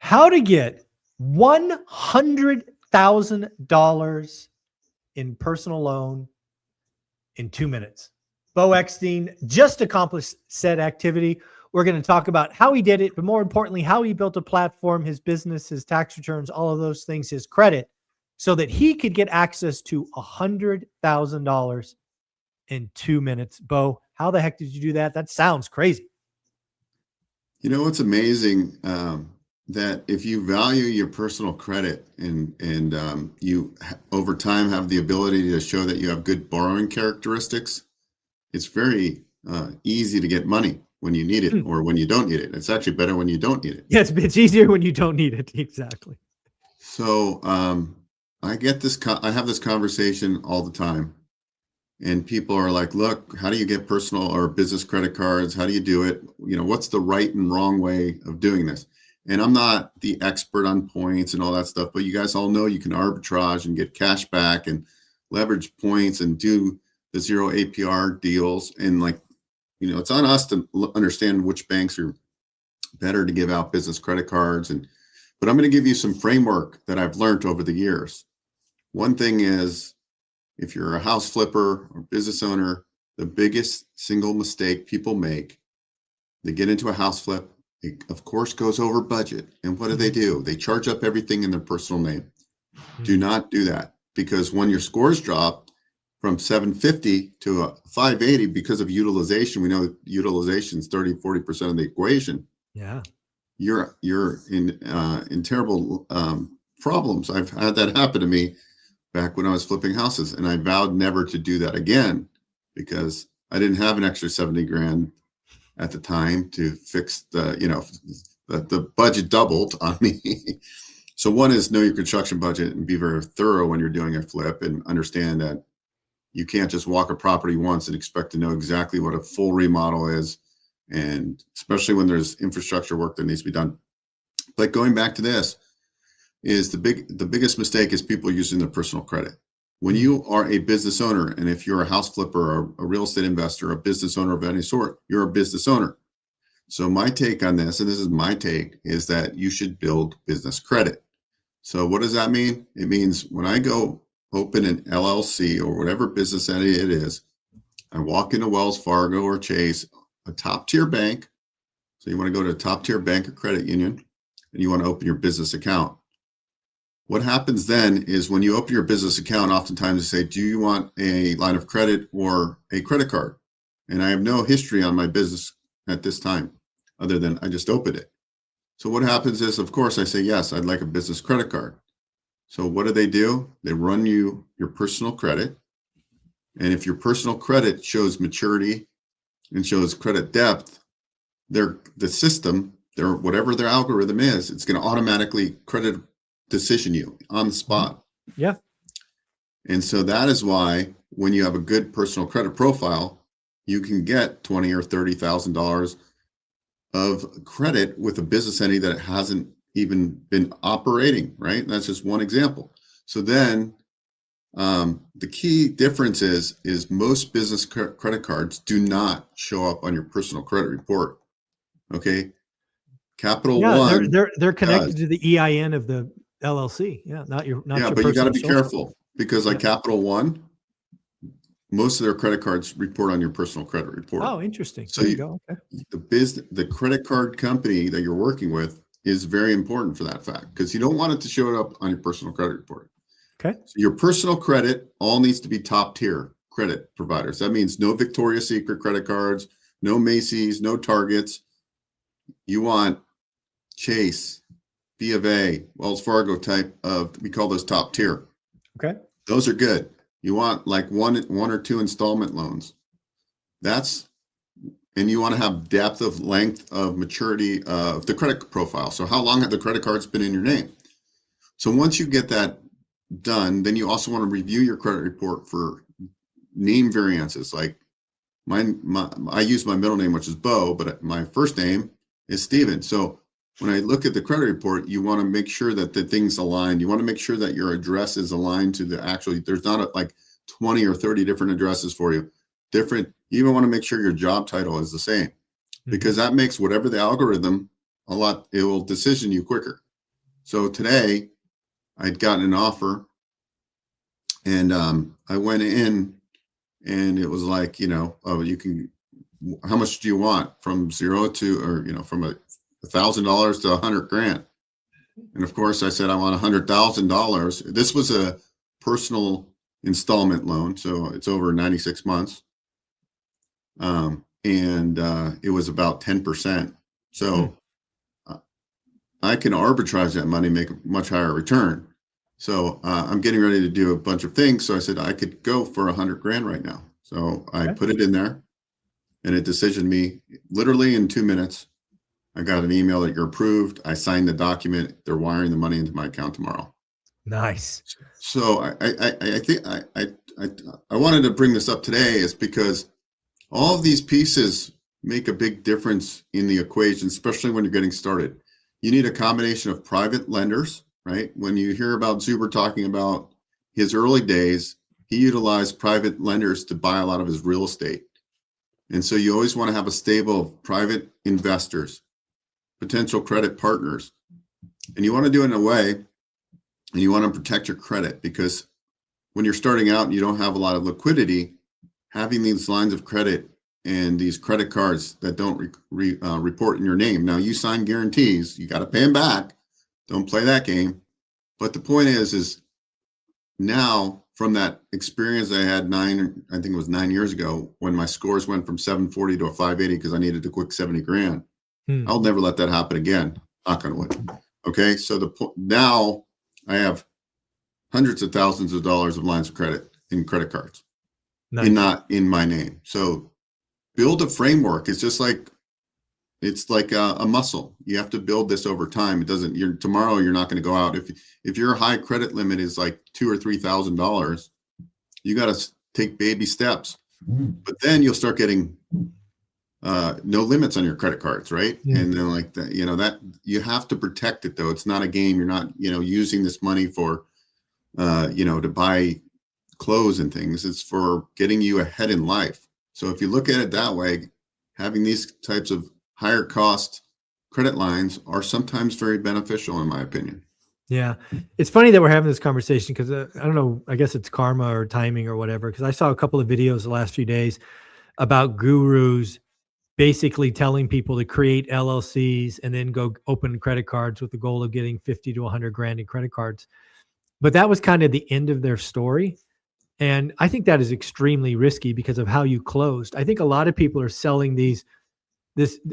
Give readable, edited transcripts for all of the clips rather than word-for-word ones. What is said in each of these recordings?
How to get $100,000 in personal loan in 2 minutes. Bo Eckstein just accomplished said activity. We're going to talk about how he did it, but more importantly, how he built a platform, his business, his tax returns, all of those things, his credit, so that he could get access to $100,000 in 2 minutes. Bo, how the heck did you do that? That sounds crazy. You know, it's amazing that if you value your personal credit and you over time have the ability to show that you have good borrowing characteristics, it's very easy to get money when you need it or when you don't need it. It's actually better when you don't need it. Yes, it's easier when you don't need it. Exactly. So I get this. I have this conversation all the time, and people are like, "Look, how do you get personal or business credit cards? How do you do it? You know, what's the right and wrong way of doing this?" And I'm not the expert on points and all that stuff, but you guys all know you can arbitrage and get cash back and leverage points and do the 0 APR deals. And like, you know, it's on us to understand which banks are better to give out business credit cards. But I'm going to give you some framework that I've learned over the years. One thing is, if you're a house flipper or business owner, the biggest single mistake people make, they get into a house flip. It, of course, goes over budget. And what do? They charge up everything in their personal name. Do not do that, because when your scores drop from 750 to a 580 because of utilization, we know utilization is 30-40% of the equation. Yeah, you're in terrible problems. I've had that happen to me back when I was flipping houses, and I vowed never to do that again because I didn't have an extra 70 grand at the time to fix the budget doubled on me. So one is know your construction budget and be very thorough when you're doing a flip, and understand that you can't just walk a property once and expect to know exactly what a full remodel is, and especially when there's infrastructure work that needs to be done. But going back to this, is the biggest mistake is people using their personal credit. When you are a business owner, and if you're a house flipper or a real estate investor, a business owner of any sort, you're a business owner. So my take on this, and this is my take, is that you should build business credit. So what does that mean? It means when I go open an LLC or whatever business entity it is, I walk into Wells Fargo or Chase, a top tier bank. So you want to go to a top tier bank or credit union, and you want to open your business account. What happens then is when you open your business account, oftentimes they say, do you want a line of credit or a credit card? And I have no history on my business at this time, other than I just opened it. So what happens is, of course, I say, yes, I'd like a business credit card. So what do? They run you your personal credit. And if your personal credit shows maturity and shows credit depth, the system, whatever their algorithm is, it's going to automatically credit decision you on the spot. Yeah. And so that is why when you have a good personal credit profile, you can get $20,000 or $30,000 of credit with a business entity that hasn't even been operating, right? And that's just one example. So then the key difference is most business credit cards do not show up on your personal credit report. Okay. Capital One. They're connected to the EIN of the LLC. Yeah. Not your but you got to be careful, because like Capital One, most of their credit cards report on your personal credit report. Oh, interesting. So there you go. Okay. The credit card company that you're working with is very important for that fact, because you don't want it to show up on your personal credit report. Okay. So your personal credit all needs to be top tier credit providers. That means no Victoria's Secret credit cards, no Macy's, no Targets. You want Chase, B of A, Wells Fargo type of, we call those top tier. Okay. Those are good. You want like one or two installment loans. And you want to have depth of length of maturity of the credit profile. So how long have the credit cards been in your name? So once you get that done, then you also want to review your credit report for name variances. Like I use my middle name, which is Bo, but my first name is Steven. So when I look at the credit report, you want to make sure that the things aligned. You want to make sure that your address is aligned to the actual, there's not like 20 or 30 different addresses for you. You even want to make sure your job title is the same, because that makes whatever the algorithm it will decision you quicker. So today I'd gotten an offer, and I went in, and it was like, oh, you can, how much do you want, from zero to, or, from $1,000 to $100,000. And of course I said, I want $100,000. This was a personal installment loan, so it's over 96 months. And it was about 10%. So I can arbitrage that money, make a much higher return. So I'm getting ready to do a bunch of things. So I said I could go for $100,000 right now. So I put it in there, and it decisioned me literally in 2 minutes. I got an email that you're approved. I signed the document. They're wiring the money into my account tomorrow. Nice. So I think I wanted to bring this up today is because all of these pieces make a big difference in the equation, especially when you're getting started. You need a combination of private lenders, right? When you hear about Zuber talking about his early days, he utilized private lenders to buy a lot of his real estate. And so you always want to have a stable of private investors, potential credit partners. And you want to do it in a way, and you want to protect your credit, because when you're starting out and you don't have a lot of liquidity, having these lines of credit and these credit cards that don't report in your name. Now, you sign guarantees, you got to pay them back. Don't play that game. But the point is now, from that experience I had I think it was 9 years ago, when my scores went from 740 to a 580 because I needed a quick $70,000. I'll never let that happen again. Knock on wood. Okay. So now I have hundreds of thousands of dollars of lines of credit in credit cards. Nice. And not in my name. So build a framework. It's like a muscle. You have to build this over time. Tomorrow you're not going to go out. If your high credit limit is like $2,000 or $3,000, you got to take baby steps. But then you'll start getting no limits on your credit cards, right? And then like that, that you have to protect it though. It's not a game. You're not, using this money for, to buy clothes and things. It's for getting you ahead in life. So if you look at it that way, having these types of higher cost credit lines are sometimes very beneficial, in my opinion. Yeah. It's funny that we're having this conversation because I don't know, I guess it's karma or timing or whatever, because I saw a couple of videos the last few days about gurus basically telling people to create LLCs and then go open credit cards with the goal of getting 50 to 100 grand in credit cards. But that was kind of the end of their story. And I think that is extremely risky because of how you closed. I think a lot of people are selling this,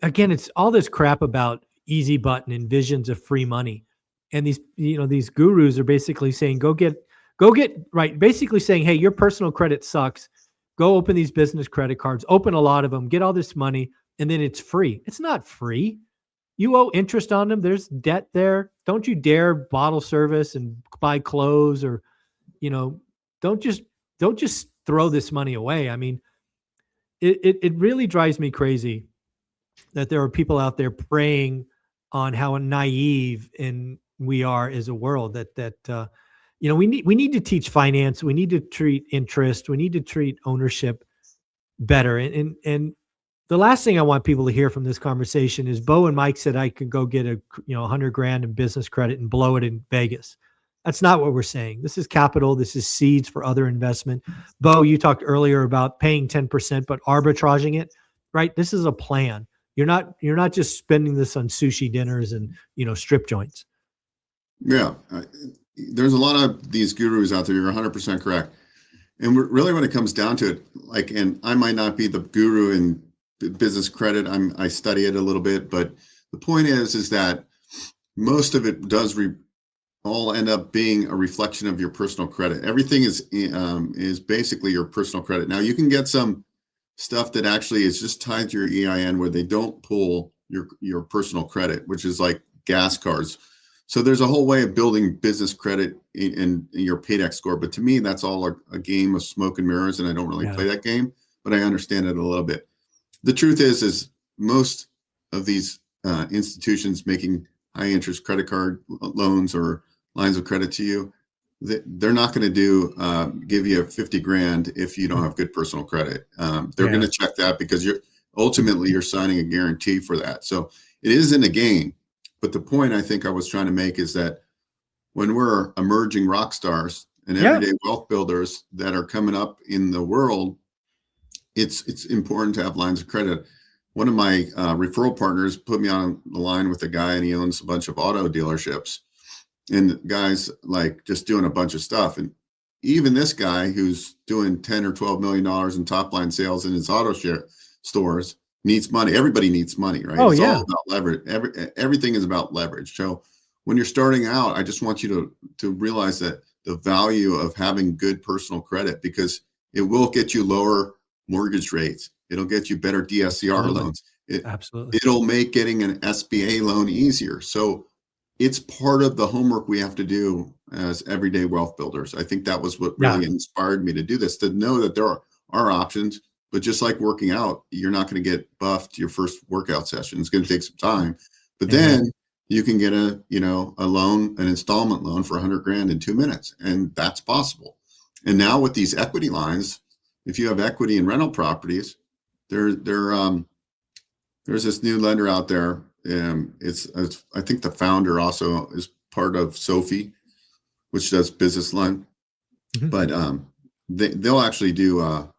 again, it's all this crap about easy button and visions of free money. And these gurus are basically saying, go get right. Basically saying, hey, your personal credit sucks. Go open these business credit cards, open a lot of them, get all this money, and then it's free. It's not free. You owe interest on them. There's debt there. Don't you dare bottle service and buy clothes or, don't just throw this money away. I mean, it really drives me crazy that there are people out there preying on how naive we are as a world that we need to teach finance. We need to treat interest. We need to treat ownership better. And the last thing I want people to hear from this conversation is Bo and Mike said I could go get $100,000 in business credit and blow it in Vegas. That's not what we're saying. This is capital. This is seeds for other investment. Bo, you talked earlier about paying 10%, but arbitraging it, right? This is a plan. You're not just spending this on sushi dinners and, strip joints. Yeah. There's a lot of these gurus out there. You're 100% correct. And really when it comes down to it, and I might not be the guru in business credit. I study it a little bit, but the point is that most of it does all end up being a reflection of your personal credit. Everything is basically your personal credit. Now you can get some stuff that actually is just tied to your EIN where they don't pull your personal credit, which is like gas cards. So there's a whole way of building business credit in your PAYDEX score. But to me, that's all a game of smoke and mirrors, and I don't really play that game, but I understand it a little bit. The truth is most of these institutions making high interest credit card loans or lines of credit to you, they're not going to give you 50 grand if you don't have good personal credit. They're going to check that because you're signing a guarantee for that. So it isn't a game. But the point I think I was trying to make is that when we're emerging rock stars and Yeah. everyday wealth builders that are coming up in the world, it's important to have lines of credit. One of my referral partners put me on the line with a guy, and he owns a bunch of auto dealerships, and the guy's like just doing a bunch of stuff. And even this guy who's doing 10 or 12 million dollars in top line sales in his auto share stores needs money. Everybody needs money, right? Oh, It's yeah. all about leverage. Everything is about leverage. So when you're starting out, I just want you to realize that the value of having good personal credit, because it will get you lower mortgage rates. It'll get you better DSCR Absolutely. loans. Absolutely. It'll make getting an SBA loan easier. So it's part of the homework we have to do as everyday wealth builders. I think that was what really inspired me to do this, to know that there are options. But just like working out, you're not going to get buffed your first workout session. It's going to take some time. But then you can get a loan, an installment loan for 100 grand in 2 minutes. And that's possible. And now with these equity lines, if you have equity in rental properties, there's this new lender out there. It's I think the founder also is part of Sophie, which does business loan. But they'll actually do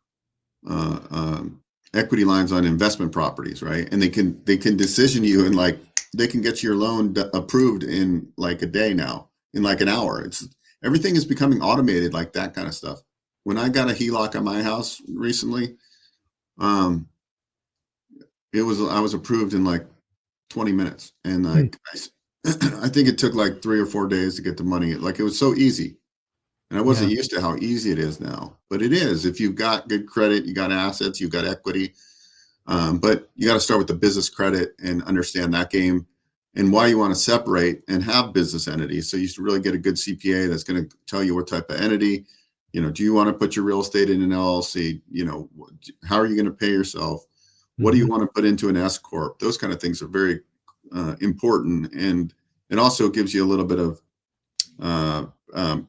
equity lines on investment properties, right? And they can decision you, and like they can get your loan approved in like a day now, in like an hour. Everything is becoming automated, like that kind of stuff. When I got a HELOC on my house recently, I was approved in like 20 minutes, and like I think it took like 3 or 4 days to get the money. Like it was so easy. And I wasn't used to how easy it is now, but it is. If you've got good credit, you got assets, you've got equity, but you got to start with the business credit and understand that game and why you want to separate and have business entities. So you should really get a good CPA that's going to tell you what type of entity, do you want to put your real estate in an LLC? How are you going to pay yourself? What do you want to put into an S corp? Those kind of things are very important, and it also gives you a little bit of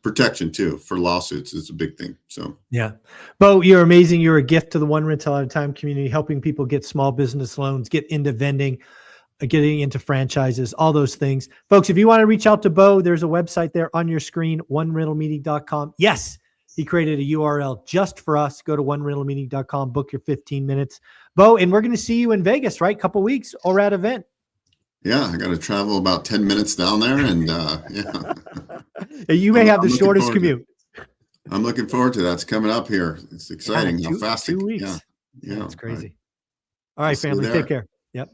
protection too for lawsuits. Is a big thing. So yeah, Bo, you're amazing. You're a gift to the One Rental at a Time community, helping people get small business loans, get into vending, getting into franchises, all those things. Folks, if you want to reach out to Bo, there's a website there on your screen, onerentalmeeting.com. Yes, he created a URL just for us. Go to onerentalmeeting.com, book your 15 minutes. Bo, and we're going to see you in Vegas, right? Couple weeks or at event. Yeah, I got to travel about 10 minutes down there, and you may have the shortest commute. I'm looking forward to that. It's coming up here. It's exciting how fast 2 weeks. Yeah, It's crazy. All right, family, take care. Yep.